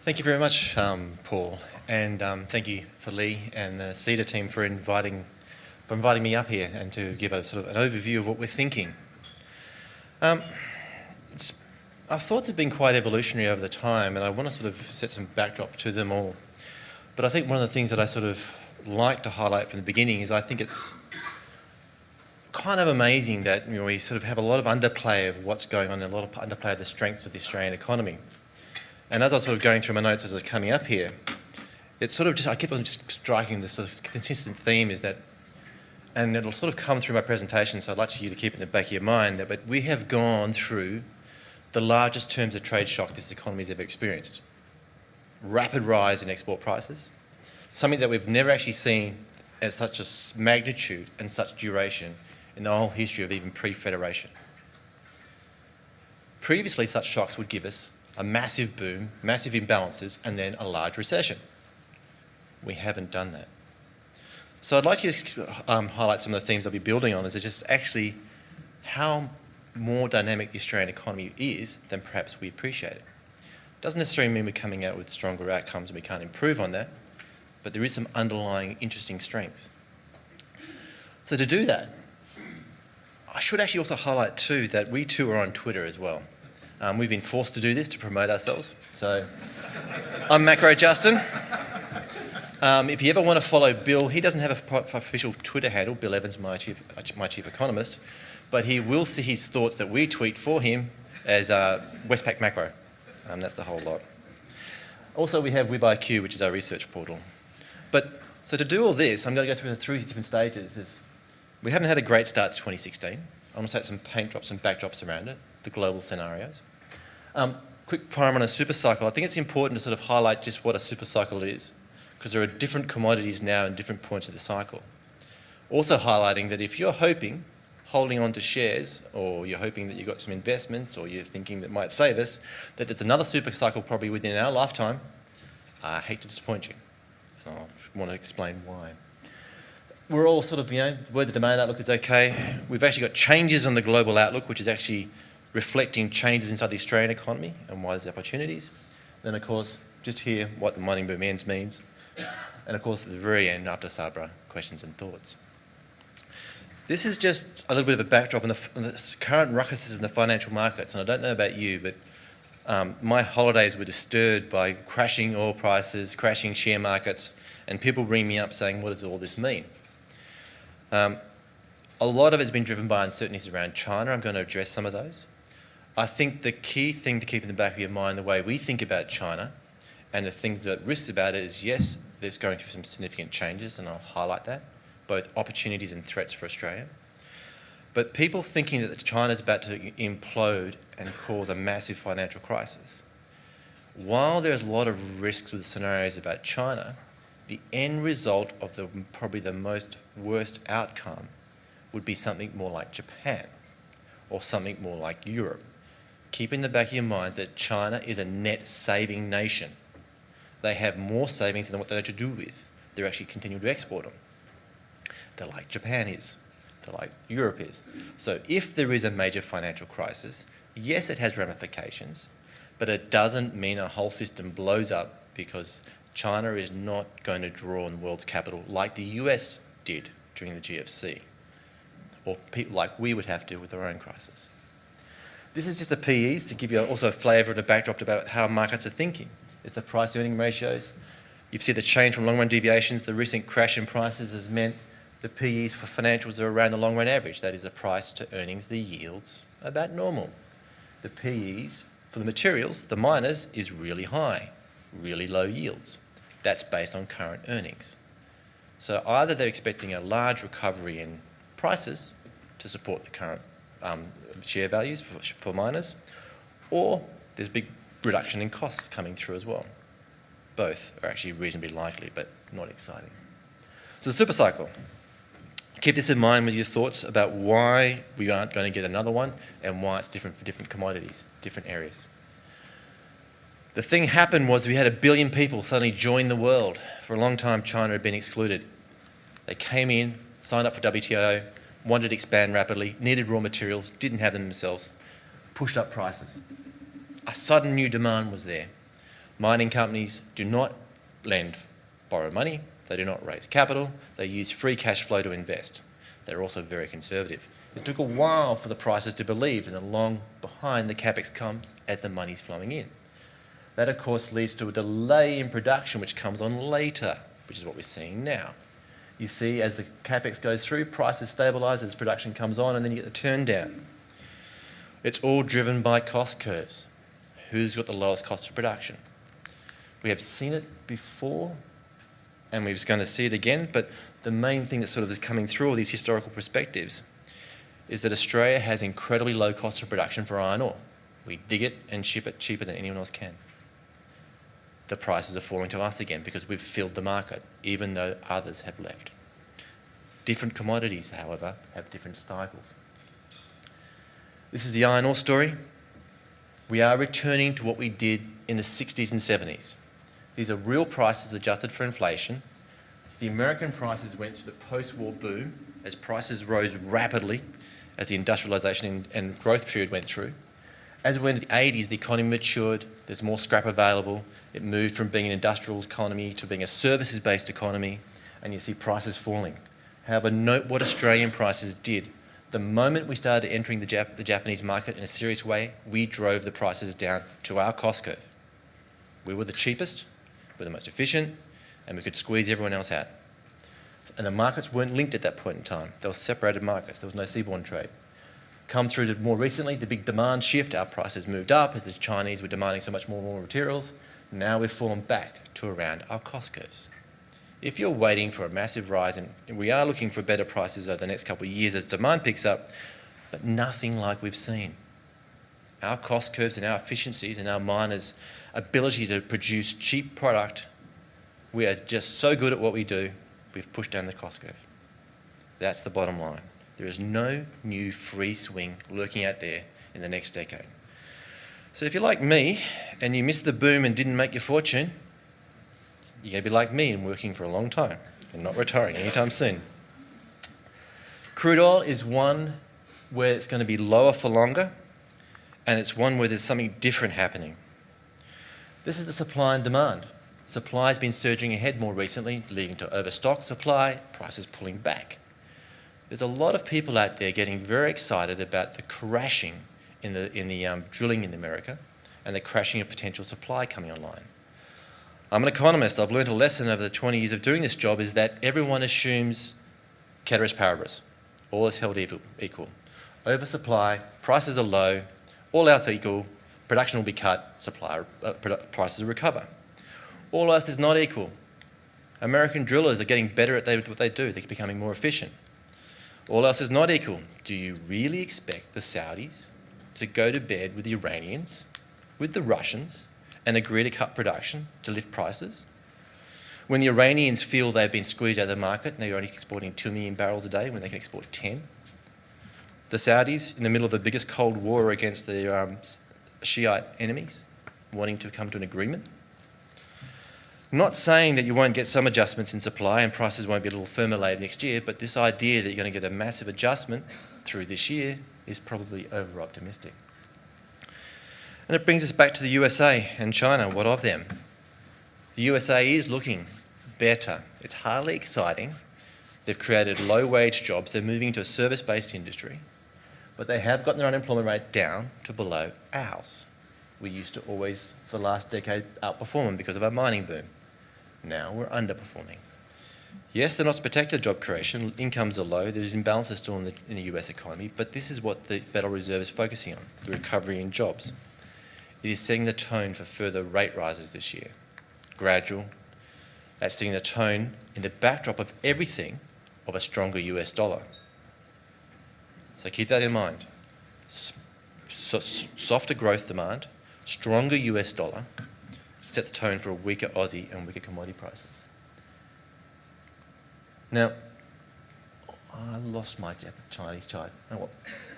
Thank you very much, Paul, and thank you for Lee and the CEDA team for inviting me up here and to give a sort of an overview of what we're thinking. Our thoughts have been quite evolutionary over the time, and I want to sort of set some backdrop to them all. But I think one of the things that I sort of like to highlight from the beginning is I think it's kind of amazing that we sort of have a lot of underplay of what's going on, and a lot of underplay of the strengths of the Australian economy. And as I was sort of going through my notes as I was coming up here, it's sort of just, I kept on just striking this sort of consistent theme is that, and it'll sort of come through my presentation, so I'd like you to keep it in the back of your mind, that but we have gone through the largest terms of trade shock this economy has ever experienced. Rapid rise in export prices, something that we've never actually seen at such a magnitude and such duration in the whole history of even pre-Federation. Previously, such shocks would give us a massive boom, massive imbalances, and then a large recession. We haven't done that. So I'd like you to highlight some of the themes I'll be building on, is just actually how more dynamic the Australian economy is than perhaps we appreciate it. Doesn't necessarily mean we're coming out with stronger outcomes and we can't improve on that, but there is some underlying interesting strengths. So to do that, I should actually also highlight too that we too are on Twitter as well. We've been forced to do this to promote ourselves. So I'm Macro Justin. If you ever want to follow Bill, he doesn't have an official Twitter handle. Bill Evans, my chief economist, but he will see his thoughts that we tweet for him as Westpac Macro. That's the whole lot. Also, we have WebIQ, which is our research portal. But so to do all this, I'm going to go through the three different stages. We haven't had a great start to 2016. I'm going to set some paint drops and backdrops around it, the global scenarios. Quick primer on a super cycle. I think it's important to sort of highlight just what a super cycle is, because there are different commodities now in different points of the cycle. Also highlighting that if you're holding on to shares, or you're hoping that you've got some investments, or you're thinking that might save us, that there's another super cycle probably within our lifetime, I hate to disappoint you. So I want to explain why. We're all sort of, where the demand outlook is okay. We've actually got changes on the global outlook, which is actually reflecting changes inside the Australian economy and why there's opportunities. Then, of course, just here what the mining boom ends means. And, of course, at the very end, after Sabra, questions and thoughts. This is just a little bit of a backdrop on the current ruckuses in the financial markets. And I don't know about you, but my holidays were disturbed by crashing oil prices, crashing share markets, and people ring me up saying, what does all this mean? A lot of it's been driven by uncertainties around China. I'm going to address some of those. I think the key thing to keep in the back of your mind, the way we think about China and the things that risks about it is, yes, there's going through some significant changes, and I'll highlight that, both opportunities and threats for Australia. But people thinking that China's about to implode and cause a massive financial crisis, while there's a lot of risks with scenarios about China, the end result of probably the most worst outcome would be something more like Japan or something more like Europe. Keep in the back of your minds that China is a net saving nation. They have more savings than what they know to do with. They're actually continuing to export them. They're like Japan is. They're like Europe is. So if there is a major financial crisis, yes, it has ramifications, but it doesn't mean a whole system blows up, because China is not going to draw on the world's capital like the US did during the GFC, or people like we would have to with our own crisis. This is just the PEs to give you also a flavour and a backdrop about how markets are thinking. It's the price-earning ratios. You've seen the change from long-run deviations. The recent crash in prices has meant the PEs for financials are around the long-run average. That is the price to earnings, the yields, about normal. The PEs for the materials, the miners, is really high, really low yields. That's based on current earnings. So either they're expecting a large recovery in prices to support the current share values for miners, or there's a big reduction in costs coming through as well. Both are actually reasonably likely, but not exciting. So the super cycle. Keep this in mind with your thoughts about why we aren't going to get another one and why it's different for different commodities, different areas. The thing happened was we had 1 billion people suddenly join the world. For a long time, China had been excluded. They came in, signed up for WTO, wanted to expand rapidly, needed raw materials, didn't have them themselves, pushed up prices. A sudden new demand was there. Mining companies do not borrow money, they do not raise capital, they use free cash flow to invest. They're also very conservative. It took a while for the prices to believe, and along behind the capex comes as the money's flowing in. That, of course, leads to a delay in production, which comes on later, which is what we're seeing now. You see, as the capex goes through, prices stabilise as production comes on, and then you get the turn down. It's all driven by cost curves. Who's got the lowest cost of production? We have seen it before, and we're just going to see it again, but the main thing that sort of is coming through all these historical perspectives is that Australia has incredibly low cost of production for iron ore. We dig it and ship it cheaper than anyone else can. The prices are falling to us again because we've filled the market, even though others have left. Different commodities, however, have different cycles. This is the iron ore story. We are returning to what we did in the 60s and 70s. These are real prices adjusted for inflation. The American prices went through the post-war boom as prices rose rapidly as the industrialisation and growth period went through. As we went into the 80s, the economy matured, there's more scrap available, it moved from being an industrial economy to being a services-based economy, and you see prices falling. However, note what Australian prices did. The moment we started entering the Japanese market in a serious way, we drove the prices down to our cost curve. We were the cheapest, we were the most efficient, and we could squeeze everyone else out. And the markets weren't linked at that point in time. They were separated markets. There was no seaborne trade. Come through to more recently, the big demand shift, our prices moved up as the Chinese were demanding so much more materials. Now we've fallen back to around our cost curves. If you're waiting for a massive rise, and we are looking for better prices over the next couple of years as demand picks up, but nothing like we've seen. Our cost curves and our efficiencies and our miners' ability to produce cheap product, we are just so good at what we do, we've pushed down the cost curve. That's the bottom line. There is no new free swing lurking out there in the next decade. So if you're like me and you missed the boom and didn't make your fortune, you're going to be like me and working for a long time and not retiring anytime soon. Crude oil is one where it's going to be lower for longer, and it's one where there's something different happening. This is the supply and demand. Supply has been surging ahead more recently, leading to overstock supply, prices pulling back. There's a lot of people out there getting very excited about the crashing in the drilling in America and the crashing of potential supply coming online. I'm an economist. I've learned a lesson over the 20 years of doing this job is that everyone assumes ceteris paribus. All is held equal. Oversupply, prices are low, all else equal, production will be cut, prices will recover. All else is not equal. American drillers are getting better at what they do. They're becoming more efficient. All else is not equal. Do you really expect the Saudis to go to bed with the Iranians, with the Russians, and agree to cut production to lift prices? When the Iranians feel they've been squeezed out of the market and they're only exporting 2 million barrels a day when they can export 10? The Saudis, in the middle of the biggest Cold War against their Shiite enemies, wanting to come to an agreement? Not saying that you won't get some adjustments in supply and prices won't be a little firmer later next year, but this idea that you're going to get a massive adjustment through this year is probably over-optimistic. And it brings us back to the USA and China. What of them? The USA is looking better. It's hardly exciting. They've created low-wage jobs. They're moving to a service-based industry. But they have gotten their unemployment rate down to below ours. We used to always, for the last decade, outperform them because of our mining boom. Now we're underperforming. Yes, they're not spectacular job creation. Incomes are low. There's imbalances still in the US economy. But this is what the Federal Reserve is focusing on, the recovery in jobs. It is setting the tone for further rate rises this year. Gradual. That's setting the tone in the backdrop of everything of a stronger US dollar. So keep that in mind. Softer growth demand, stronger US dollar, sets tone for a weaker Aussie and weaker commodity prices. Now, I lost my Chinese chart. Oh,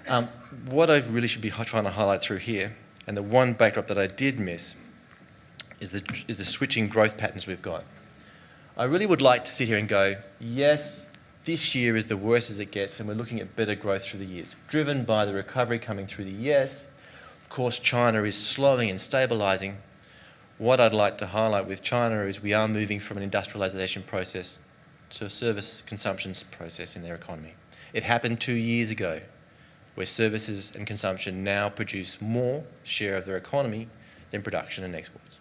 well. What I really should be trying to highlight through here, and the one backdrop that I did miss, is the switching growth patterns we've got. I really would like to sit here and go, yes, this year is the worst as it gets, and we're looking at better growth through the years, driven by the recovery coming through the US. Of course, China is slowing and stabilising. What I'd like to highlight with China is we are moving from an industrialisation process to a service consumption process in their economy. It happened 2 years ago, where services and consumption now produce more share of their economy than production and exports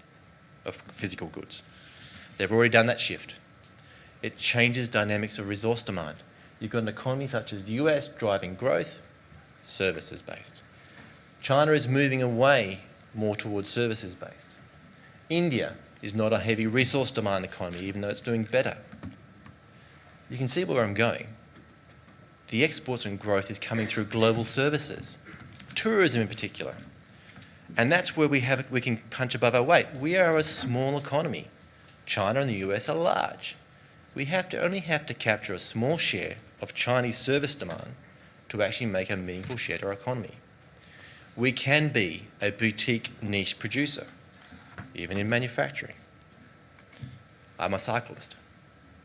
of physical goods. They've already done that shift. It changes dynamics of resource demand. You've got an economy such as the US driving growth, services-based. China is moving away more towards services-based. India is not a heavy resource demand economy, even though it's doing better. You can see where I'm going. The exports and growth is coming through global services, tourism in particular. And that's where we can punch above our weight. We are a small economy. China and the US are large. We only have to capture a small share of Chinese service demand to actually make a meaningful share to our economy. We can be a boutique niche producer, even in manufacturing. I'm a cyclist.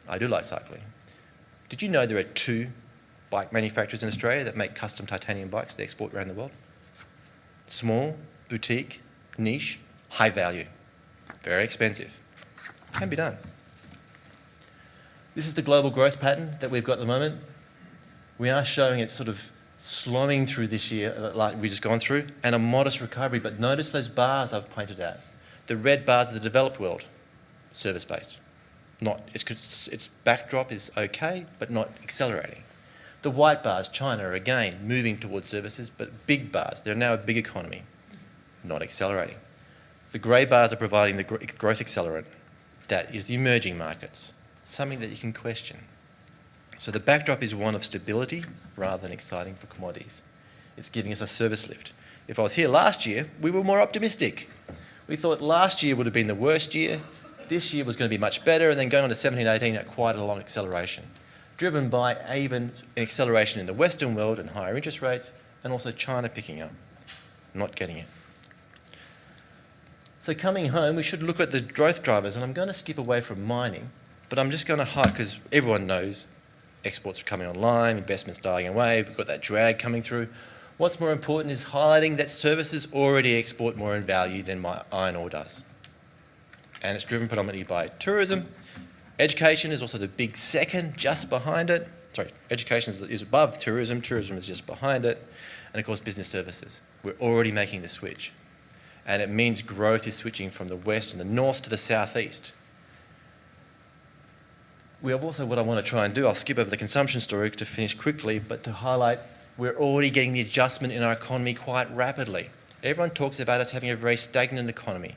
I do like cycling. Did you know there are 2 bike manufacturers in Australia that make custom titanium bikes they export around the world? Small, boutique, niche, high value, very expensive. Can be done. This is the global growth pattern that we've got at the moment. We are showing it sort of slowing through this year, like we've just gone through, and a modest recovery, but notice those bars I've pointed out. The red bars are the developed world, service-based. Its backdrop is okay, but not accelerating. The white bars, China, are again moving towards services, but big bars. They're now a big economy, not accelerating. The grey bars are providing the growth accelerant. That is the emerging markets, something that you can question. So the backdrop is one of stability rather than exciting for commodities. It's giving us a service lift. If I was here last year, we were more optimistic. We thought last year would have been the worst year. This year was going to be much better, and then going on to 17, 18 at quite a long acceleration, driven by even an acceleration in the Western world and higher interest rates, and also China picking up, not getting it. So coming home, we should look at the growth drivers, and I'm going to skip away from mining, but I'm just going to highlight, because everyone knows exports are coming online, investments dying away, we've got that drag coming through. What's more important is highlighting that services already export more in value than my iron ore does. And it's driven predominantly by tourism. Education is also the big second, just behind it. Sorry, education is above tourism, tourism is just behind it. And of course, business services. We're already making the switch. And it means growth is switching from the west and the north to the southeast. We have also, what I want to try and do, I'll skip over the consumption story to finish quickly, but to highlight we're already getting the adjustment in our economy quite rapidly. Everyone talks about us having a very stagnant economy,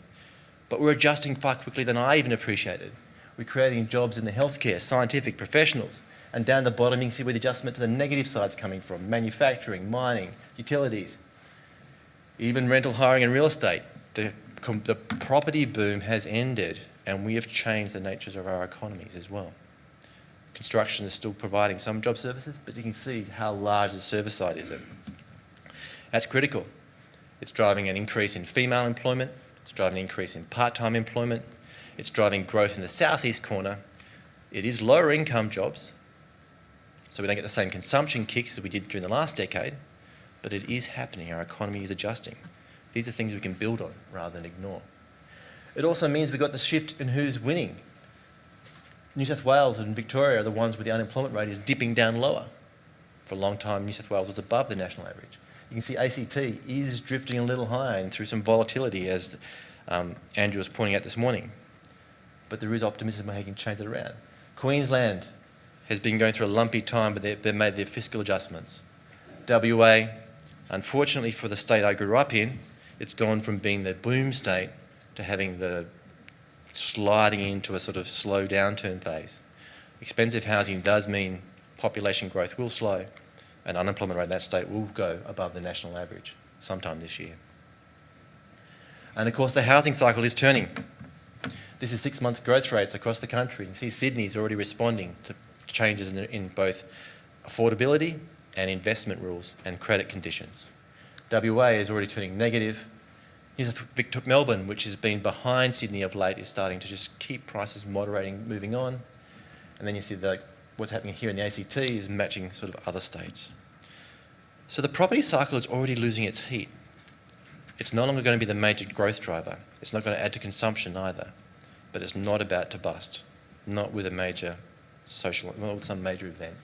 but we're adjusting far quickly than I even appreciated. We're creating jobs in the healthcare, scientific, professionals, and down the bottom you can see where the adjustment to the negative side's coming from: manufacturing, mining, utilities, even rental, hiring and real estate. The property boom has ended, and we have changed the natures of our economies as well. Construction is still providing some job services, but you can see how large the service side is. That's critical. It's driving an increase in female employment. It's driving an increase in part-time employment. It's driving growth in the southeast corner. It is lower income jobs, so we don't get the same consumption kicks as we did during the last decade, but it is happening. Our economy is adjusting. These are things we can build on rather than ignore. It also means we've got the shift in who's winning. New South Wales and Victoria are the ones where the unemployment rate is dipping down lower. For a long time, New South Wales was above the national average. You can see ACT is drifting a little higher and through some volatility, as Andrew was pointing out this morning. But there is optimism how you can change it around. Queensland has been going through a lumpy time, but they've made their fiscal adjustments. WA, unfortunately for the state I grew up in, it's gone from being the boom state to having the sliding into a sort of slow downturn phase. Expensive housing does mean population growth will slow, and unemployment rate in that state will go above the national average sometime this year. And of course the housing cycle is turning. This is 6 months growth rates across the country. You see Sydney's already responding to changes in both affordability and investment rules and credit conditions. WA is already turning negative. Melbourne, which has been behind Sydney of late, is starting to just keep prices moderating, moving on. And then you see what's happening here in the ACT is matching sort of other states. So the property cycle is already losing its heat. It's no longer going to be the major growth driver. It's not going to add to consumption either. But it's not about to bust, not with a major not with some major event.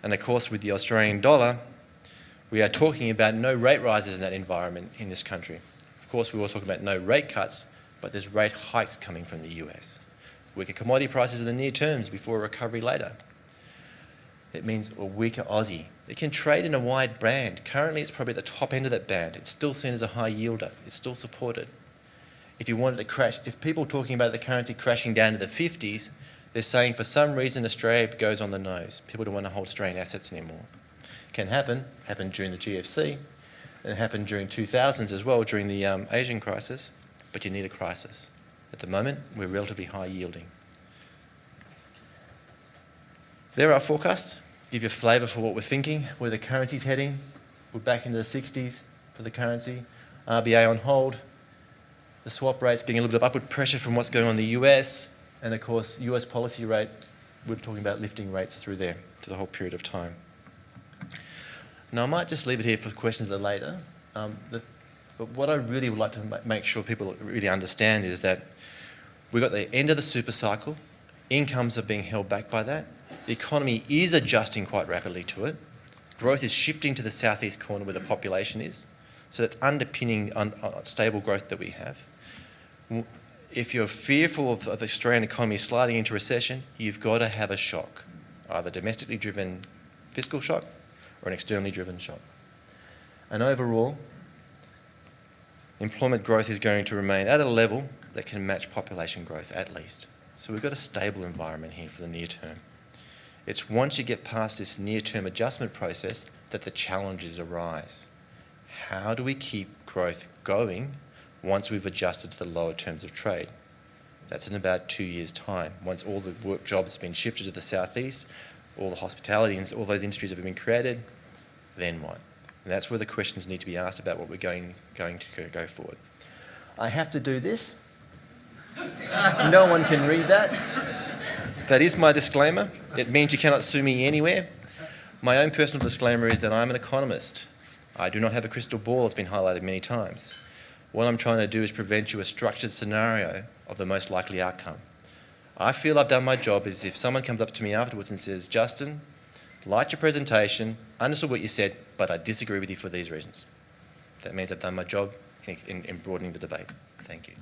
And of course, with the Australian dollar, we are talking about no rate rises in that environment in this country. Of course, we will talk about no rate cuts, but there's rate hikes coming from the US. Weaker commodity prices in the near terms before a recovery later. It means a weaker Aussie. It can trade in a wide band. Currently, it's probably at the top end of that band. It's still seen as a high yielder. It's still supported. If you wanted to crash, if people are talking about the currency crashing down to the 50s, they're saying for some reason Australia goes on the nose. People don't want to hold Australian assets anymore. It can happen. Happened during the GFC. And it happened during 2000s as well, during the Asian crisis. But you need a crisis. At the moment, we're relatively high yielding. There are forecasts. Give you a flavour for what we're thinking, where the currency's heading. We're back into the 60s for the currency. RBA on hold. The swap rate's getting a little bit of upward pressure from what's going on in the US. And of course, US policy rate, we're talking about lifting rates through there to the whole period of time. Now, I might just leave it here for questions a little later. But what I really would like to make sure people really understand is that we've got the end of the super cycle. Incomes are being held back by that. The economy is adjusting quite rapidly to it. Growth is shifting to the southeast corner where the population is. So that's underpinning stable growth that we have. If you're fearful of the Australian economy sliding into recession, you've got to have a shock, either domestically driven fiscal shock or an externally driven shock. And overall, employment growth is going to remain at a level that can match population growth at least. So we've got a stable environment here for the near term. It's once you get past this near-term adjustment process that the challenges arise. How do we keep growth going once we've adjusted to the lower terms of trade? That's in about 2 years' time. Once all the work jobs have been shifted to the southeast, all the hospitality and all those industries have been created, then what? And that's where the questions need to be asked about what we're going to go forward. I have to do this. No one can read that. That is my disclaimer. It means you cannot sue me anywhere. My own personal disclaimer is that I'm an economist. I do not have a crystal ball, as been highlighted many times. What I'm trying to do is present you a structured scenario of the most likely outcome. I feel I've done my job is if someone comes up to me afterwards and says, Justin, liked your presentation, understood what you said, but I disagree with you for these reasons. That means I've done my job in broadening the debate. Thank you.